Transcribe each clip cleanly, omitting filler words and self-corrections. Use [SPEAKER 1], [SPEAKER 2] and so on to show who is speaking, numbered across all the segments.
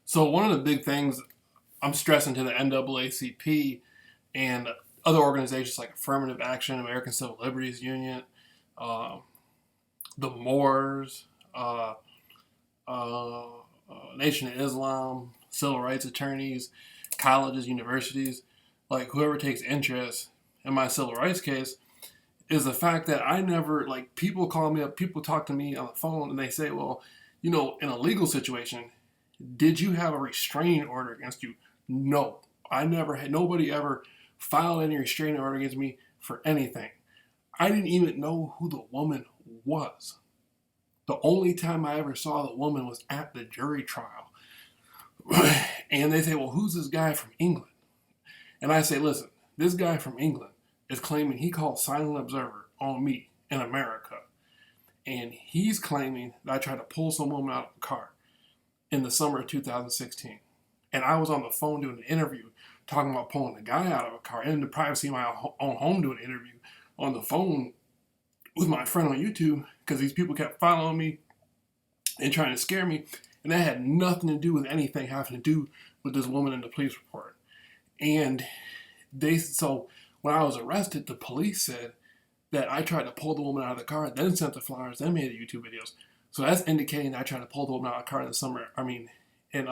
[SPEAKER 1] So one of the big things I'm stressing to the NAACP and other organizations like Affirmative Action, American Civil Liberties Union, uh, the Moors, uh, uh, Nation of Islam, civil rights attorneys, colleges, universities, like whoever takes interest in my civil rights case, is the fact that I never, like, people call me up, people talk to me on the phone and they say, well, in a legal situation, did you have a restraining order against you? No. I never had, nobody ever filed any restraining order against me for anything. I didn't even know who the woman was. The only time I ever saw the woman was at the jury trial. And they say, well, who's this guy from England? And I say, listen, this guy from England is claiming he called Silent Observer on me in America. And he's claiming that I tried to pull some woman out of a car in the summer of 2016. And I was on the phone doing an interview talking about pulling a guy out of a car in the privacy of my own home doing an interview on the phone with my friend on YouTube because these people kept following me and trying to scare me. And that had nothing to do with anything having to do with this woman in the police report. And so when I was arrested, the police said that I tried to pull the woman out of the car, then sent the flowers, then made the YouTube videos. So that's indicating that I tried to pull the woman out of the car in the summer, in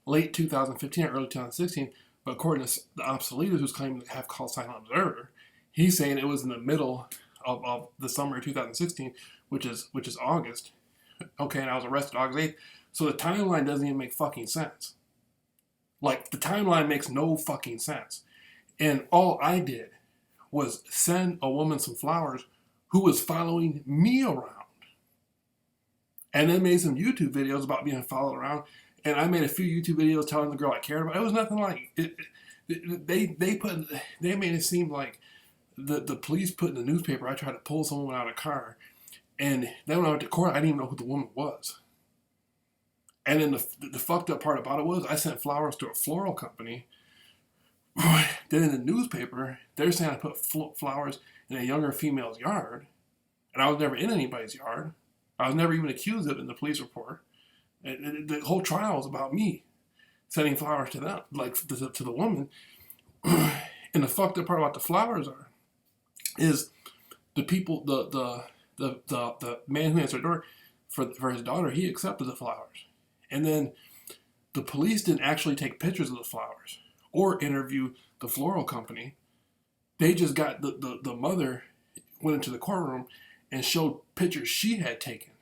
[SPEAKER 1] late 2015 or early 2016. But according to the obsoleters who's claiming to have called Silent Observer, he's saying it was in the middle of the summer of 2016, which is August. Okay, and I was arrested August 8th. So the timeline doesn't even make fucking sense. Like, the timeline makes no fucking sense. And all I did was send a woman some flowers who was following me around. And then made some YouTube videos about being followed around. And I made a few YouTube videos telling the girl I cared about. It was nothing like it. They made it seem like the police put in the newspaper I tried to pull someone out of a car. And then when I went to court, I didn't even know who the woman was. And then the fucked up part about it was I sent flowers to a floral company. Then in the newspaper, they're saying I put flowers in a younger female's yard. And I was never in anybody's yard. I was never even accused of it in the police report. And the whole trial was about me sending flowers to them, like to the woman. And the fucked up part about the flowers is the people, the man who answered the door for his daughter, he accepted the flowers. And then the police didn't actually take pictures of the flowers or interview the floral company. They just got the mother went into the courtroom and showed pictures she had taken,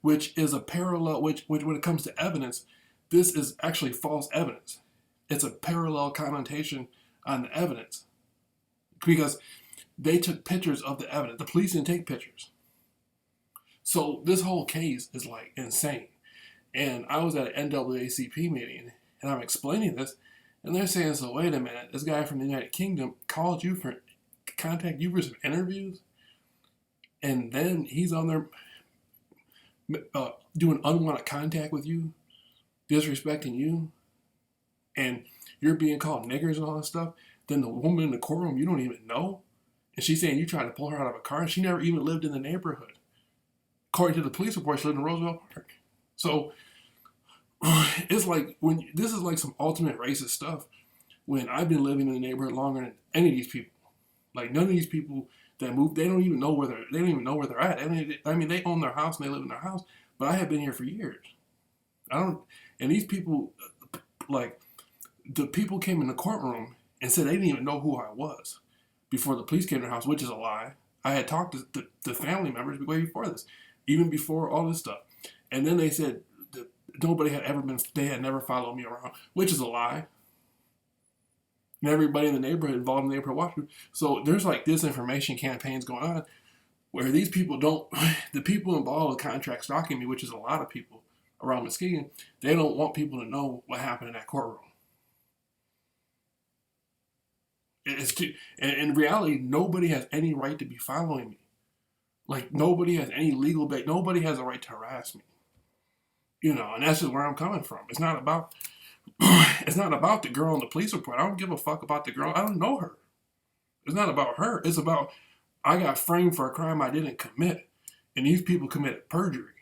[SPEAKER 1] which is a parallel, which when it comes to evidence, this is actually false evidence. It's a parallel connotation on the evidence because they took pictures of the evidence. The police didn't take pictures. So this whole case is like insane. And I was at an NAACP meeting and I'm explaining this and they're saying, so wait a minute, this guy from the United Kingdom called you for, contact you for some interviews? And then he's on there doing unwanted contact with you, disrespecting you, and you're being called niggers and all this stuff. Then the woman in the courtroom you don't even know, and she's saying you tried to pull her out of a car, and she never even lived in the neighborhood. According to the police report, she lived in Roosevelt Park. So it's like this is like some ultimate racist stuff. When I've been living in the neighborhood longer than any of these people, like none of these people that moved, they don't even know where they're at. I mean, they own their house and they live in their house, but I have been here for years. And these people, like, the people came in the courtroom and said they didn't even know who I was before the police came to their house, which is a lie. I had talked to the family members way before this, even before all this stuff. And then they said that they had never followed me around, which is a lie. And everybody in the neighborhood involved in the neighborhood watch group. So there's like disinformation campaigns going on where these people the people involved with contract stalking me, which is a lot of people around Muskegon, they don't want people to know what happened in that courtroom. In reality, nobody has any right to be following me. Like, nobody has any legal base. Nobody has a right to harass me. And that's just where I'm coming from. It's not about the girl in the police report. I don't give a fuck about the girl. I don't know her. It's not about her. It's about I got framed for a crime I didn't commit. And these people committed perjury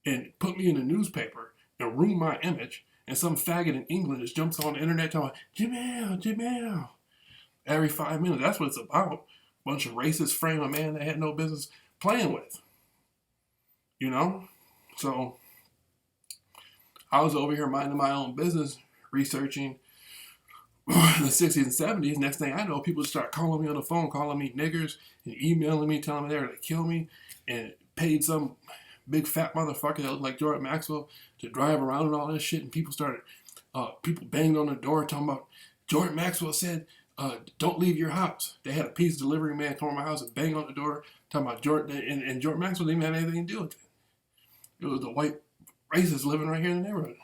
[SPEAKER 1] and put me in the newspaper and ruined my image. And some faggot in England just jumps on the internet talking about Jamel, Jamel. Every 5 minutes. That's what it's about. Bunch of racist frame of man that had no business playing with. You know? So I was over here minding my own business, researching in the 60s and 70s. Next thing I know, people start calling me on the phone, calling me niggers, and emailing me, telling me they're going to kill me, and paid some big fat motherfucker that looked like Jordan Maxwell to drive around and all this shit. And people started, people banged on the door talking about Jordan Maxwell said, don't leave your house. They had a pizza delivery man come to my house and bang on the door talking about Jordan, and Jordan Maxwell didn't even have anything to do with it. It was the white racist living right here in the neighborhood.